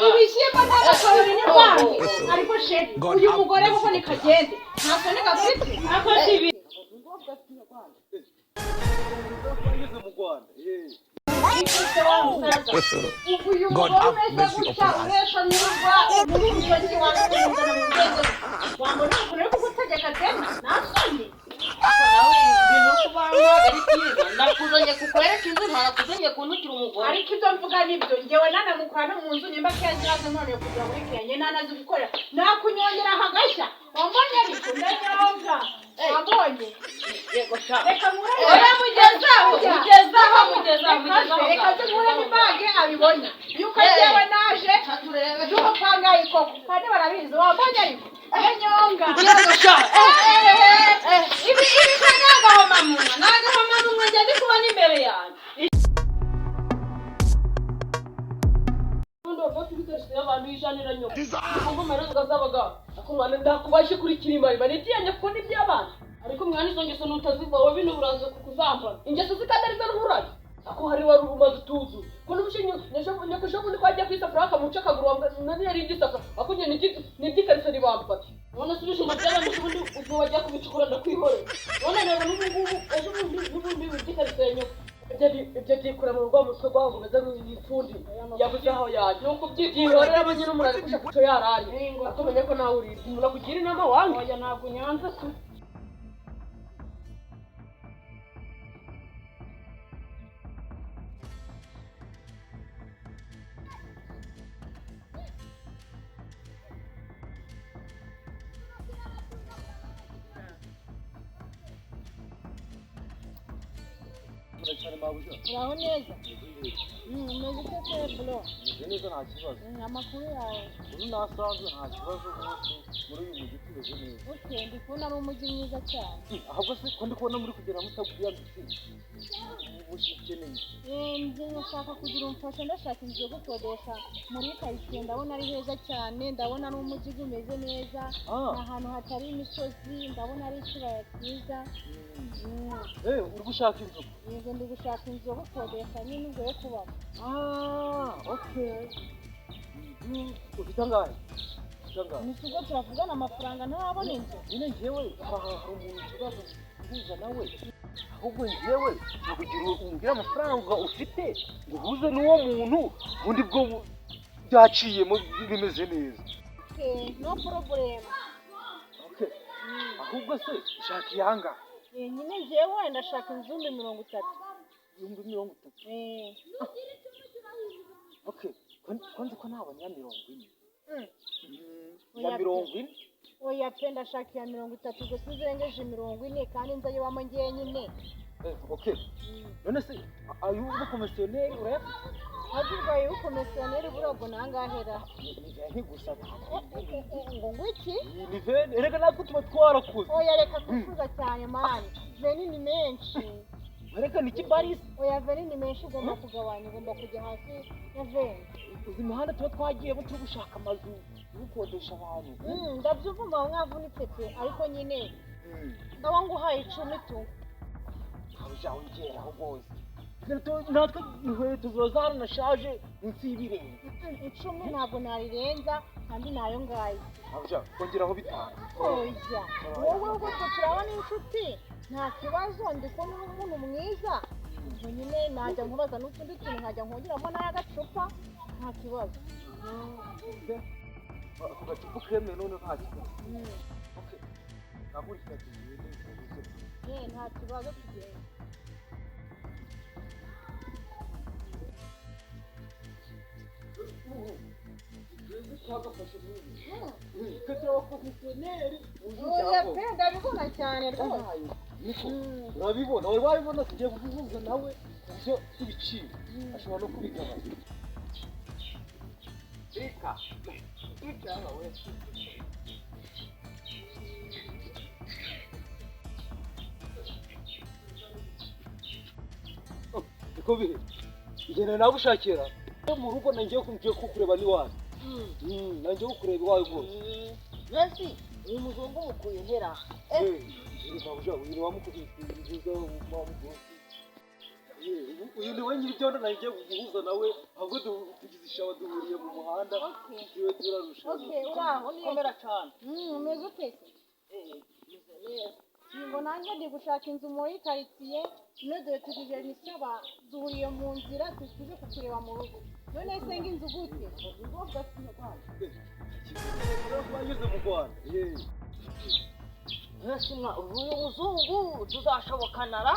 ibishyimbo n'abakoroni n'imvange ariko sheri uyu mugore kuko ni kagende ntabwo ni gafite akoze ibi uyu mugore umeze gutya uresha n'urwa n'umusozi wawe kugenda mu rwego wambona ukuntu kugutegeka tena nasoni nawe ibintu kubanga ari cyiza ndakuzanye kukwereka inzu ntakuzanye kuntukira umugore ariko ibyo mvuga nibyo njyewe nanamukora no mu nzu nimba kenshi haza none kugira muri Kenya nanazi gukora nakunyongera hagashya wambonye ariko ndanyonga wambonye yego sha reka mure oya mugezaho reka tumure n'ibage abibonye yuko yewe naje yuko pangaye koko kandi barabizi wambonye ariko nyonga yego sha ibi kanyanga ho mamuna nanga ho mamuna njye ndikuba n'imbere yanjye abantu ijanira nyo ngo maruza zabaga akumwana ndakubaje kuri kirimari banitiye ko ni by'abana ariko mwana izo ngeso nutaziva wowe bino buraza kukuzamba ingeso zikadariza n'uburaje ako hari wari umaze tuzu ko n'ubushinyo nyakosho ndi kwajya kwisafura akamuca kaguru nani yari igisaka akunye n'igikarisa ribambati none subije umajyana n'ubundi ubwo bajya kubicukura ndakwihore none rero n'ubundi igikarisa yanyo ibyo byikura mu rugo mutwe rwabo meze nk'ifundi yabuze aho yaje nuko byihorera abanye n'umurari kusha kuco yarari atumenye ko nawe uri murakugira inama wange oya ntabwo nyanza tu Uraho neza umeze ute bro neza nta kibazo amakuru yawe ubu nasanze nta kibazo muri uyu mujyi tumeze neza okay ndi kubona ari umujyi mwiza cyane ahubwo se ko ndi kubona muri kugera mutaguye ukeneye nje nshaka kugira umfasha ndashaka inzu yo gukodesha muri kayise ndabona ari heza cyane ndabona ari umujyi umeze neza ahantu hatari imisozi ndabona ari ikibaya cyiza uri gushaka inzu yego ndi gushaka inzu yo gukodesha nyine ubwo yo kubamo okay ufite angahe nisugo turavugana amafaranga ntarabona inzu nyine njyewe hari umuntu kibazo kuza nawe ahubwo njyewe kugira umbwira amafaranga ufite ngo uhuze n'uwo muntu ubundi bwo byaciyemo bimeze neza no problem ahubwo se ushaka iyanga nyine njyewe ndashaka inzu 30 30 okay kwanza ko nabanya 40 ya 40 oya penda shaka ya 30 gusa uzengeje 40 kandi nzayo wamo ngiye nyine okay none se ayubu komisiyoneri ureba Hagiye ukomisiyoneri burago nangahera ni gusa ngo ngwiki ni vene erega natwe tuba twarakuze oya reka kuvuga cyane mani veni ni menshi reka niki baris oya veni ni menshi ugomba kugabanya ugomba kujya hasi ya veni uzi imihanda tuba twagiye turi gushaka amazu gukodesha abantu ndabyumva mwavunitse pe ariko nyine ndaba nguhaye 10 tu aho ngera aho bose natwe inkweto zoza nashaje munsi y'ibirenge 10 ntabwo narirenza kandi nayo ngaye abuja kongeraho bitanu oya wowe ubwo turabana inshuti nta kibazo ndiko n'umuntu mwiza ubwo nyine najya nkubaza n'utundi tuntu nkajya nkongeramo n'agacupa nta kibazo ako gacupa kemeye none nta kibazo okay nagurika tugiye nta kibazo tugenda Penda bikona cyane rwose urabibona wari wabibona tugiye kuvuga nawe ibyo ibiciro ashobora no kubigabanya reka icyaha we niko bihe igene nagushakira mu rugo nangiye kukureba ni wawe nangiye kukureba iwawe rwose Besi uyu muzungu mukuye hera uyu wamukubise uyu ni Rwanyiribyondo nangiye kuguhuza nawe ahubwo tugize shawa duhuriye mu muhanda tugiye turarusha uraho komera cyane umeze ute ngo nanjye ndi gushaka inzu muri karitsiye none dore tugije n'isaba duhuriye mu nzira tuje kukureba mu rugo none se ng'inzu gute ubwo twanyuze mu Rwanda Ntasima uyu muzungu tuzashobokanara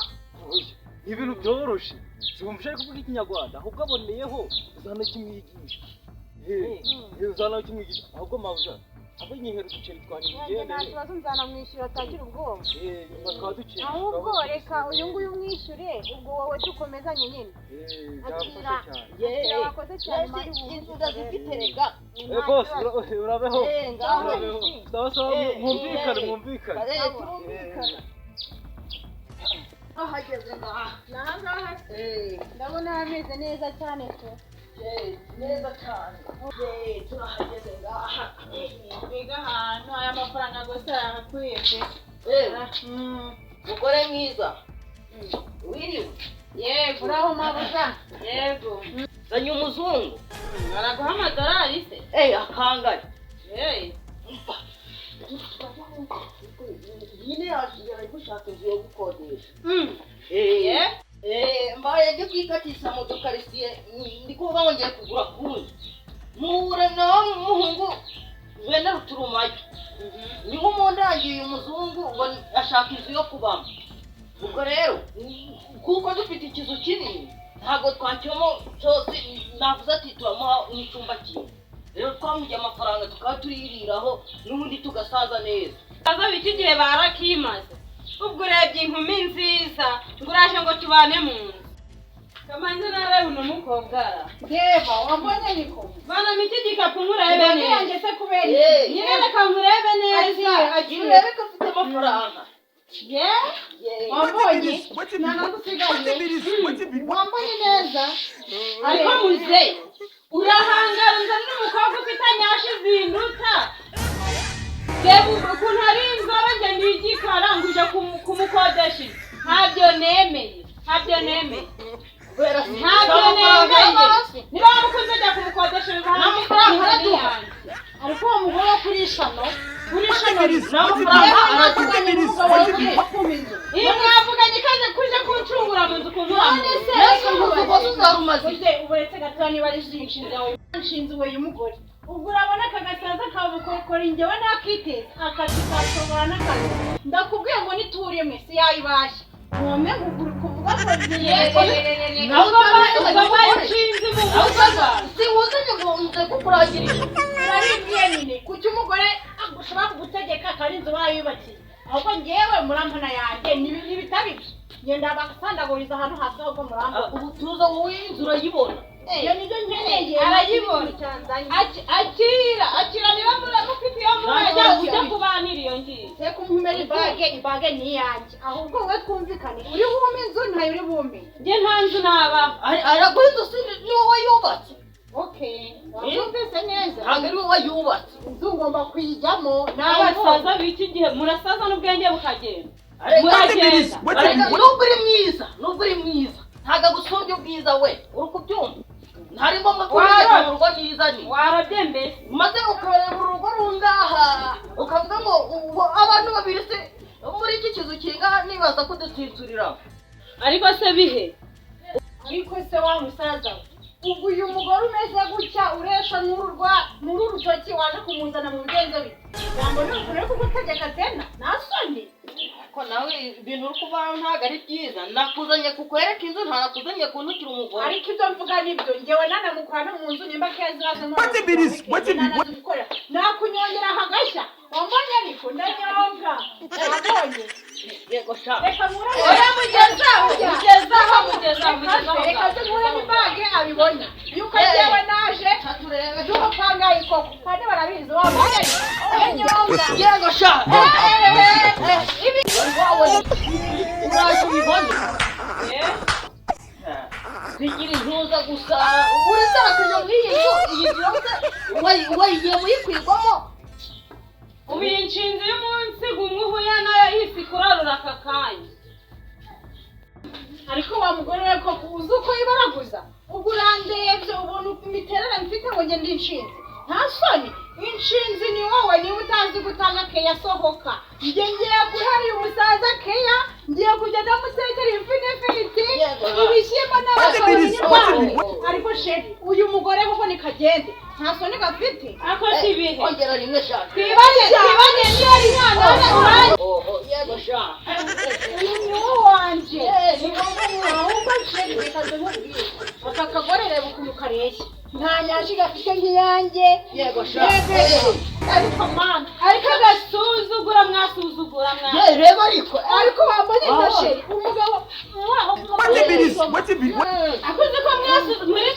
ibintu byoroshe siwumvisha ari kuvuga ikinyarwanda ahubwo aboneyeho uzana kimwigisha uzana kimwigisha ahubwo mawuja abo nyihera uduceri twanyu nta kibazo nzanamwishyura atagira ubwoba nyuma twaduceri ahubwo reka uyu nguyu umwishyure ubwo wowe dukomezanye nyine akira wakoze cyane mari inzu ndazifite rega boss urabeho sawa sawa mwumvikane turumvikana ahageze nahangaha ndabona hameze neza cyane ko neza cyane turahageze ngaha biga ahantu aya mafaranga gusa yarakwiye mugore mwiza wiriwe yego uraho mabuja yego zanye umuzungu araguhamagara arise akangaye nyine yari gushaka inzu yo gukodesha mbaye ndi kwikatisha mu dukarisiye ndi kuvuga ngo ngiye kugura kundi muhure nawe muhungu wenda ruturumayo niho mundangiye umuzungu ngo ashaka inzu yo kubamo ubwo rero kuko dufite ikizu kinini ntabwo twakibamo cyose navuze ati turamuha n'icyumba kimwe rero twamujya amafaranga tukaba tuririraho n'ubundi tugasaza neza aza biki gihe barakimaze ubwo urebye inkumi nziza ngo uraje ngo tubane mu nzu kamanze narebe uno mukobwa reba wambonye niko bana miki gikapu nkurebe neza yanjye se kubera nyine reka nkurebe neza urebe ko afite amafaranga wambonye wambonye neza ariko muze urahangara nzana n'umukobwa ufite anyashi zinduta reba ukuntu ari inzobe njye ndigikara ngo uje kumukodesha ntabyo nemeye niba wamukunze ajya kumukodeshereza amafaranga yanjye ariko uwo mugore wo kuri shano iyo mwavuganye kaje kuje kuncungura mu nzu ukuntu uburetse gatoya niba ari nshinze we y'umugore ubwo urabona aka gasaza kabukorikora njyewe nakiteza akazi kashobora n'akazi ndakubwiye ngo nituriye mwese yayibashye mwome kugura kuvuga ko nshinze mu busaza siwuzanye ngo nze kukurangirira naribwiye nyine kuki umugore ushobora kugutegeka kandi inzu barayubakiye ahubwo njyewe murambona yanjye n'ibitabibyo ngenda bagasandaguriza ahantu hasi ahubwo murambona ubu tuza wowe inzu urayibona iyo nibyo nkeneye arayibona akira niba mufite iyo murajya ujya kubanira iyo ngiyo se kumumera ibage ni iyanjye ahubwo wowe twumvikane uri bume inzu ntayo uri bume njye nta nzu naba araguha inzu si ni wowe yubatse wabyumvise neza ntabwo ari wowe yubatse inzu ngomba kuyijyamo n'abasaza b'iki gihe murasaza n'ubwenge bukagenda muragenda nubwo uri mwiza ntabwo agusumbya ubwiza we uri kubyumva ntari ngombwa ko ujya mu rugo nizanye warabye mbese maze ukareba urugo rungaha ukavuga ngo abantu babiri se muri iki kizu kingaha nibaza ko dutitsurira ariko se bihe ariko se wa musaza ubwo uyu mugore umeze gutya uresha n'uru rutoki waje kumuzana mu bigenzo bite jambo ni ukuri kugutegeka tena nasoni ko nawe ibintu uri kuvana ntabwo ari byiza nakuzanye kukwereka inzu ntanakuzanye kuntukira umugore ariko ibyo mvuga nibyo njyewe nanamukora no mu nzu nimba kezazemo nakunyongera hagashya wambonye ariko ndanyonga wabonye yego sha reka nkure mugezaho reka nkure n'ibage abibona yuko njyewe naje dupangaye koko kandi barabizi wabonye ndanyonga yego sha uraje ubibone bigira intuza gusa urizakanya muri iyi nzu yose wayigiye muyikwigwamo ubu iyi nshinzi y'umunsi gumwe uhuye nayo yisi kurarura aka kanya ariko wa mugore we koko uzi uko yibaraguza ubwo urandebye ubona imiterere mfite ngo njye ndi inshinzi nta soni inshinzi ni wowe niba utazi gutanga keya sohoka njye ngiye guhera uyu musaza keya ngiye kugenda mutekera imfinifiriti ibishyimbo n'abasoro n'imvange ariko sheri uyu mugore kuko ni kagende nta soni gafite ako si ibihe ongera rimwe shaka twibanye niyo ari mwana yego shaka uyu ni wowe wanje ahubwo sheri reka ndamubwire aka kagore reba ukuntu kareshya nta nyashi gafite nk'iyanjye yego shaka ariko mana ariko agasuzugura mwasuzugura reba ariko wambonye na sheri umugabo What if it is? What if it? akuzi ko mwasuzugura muri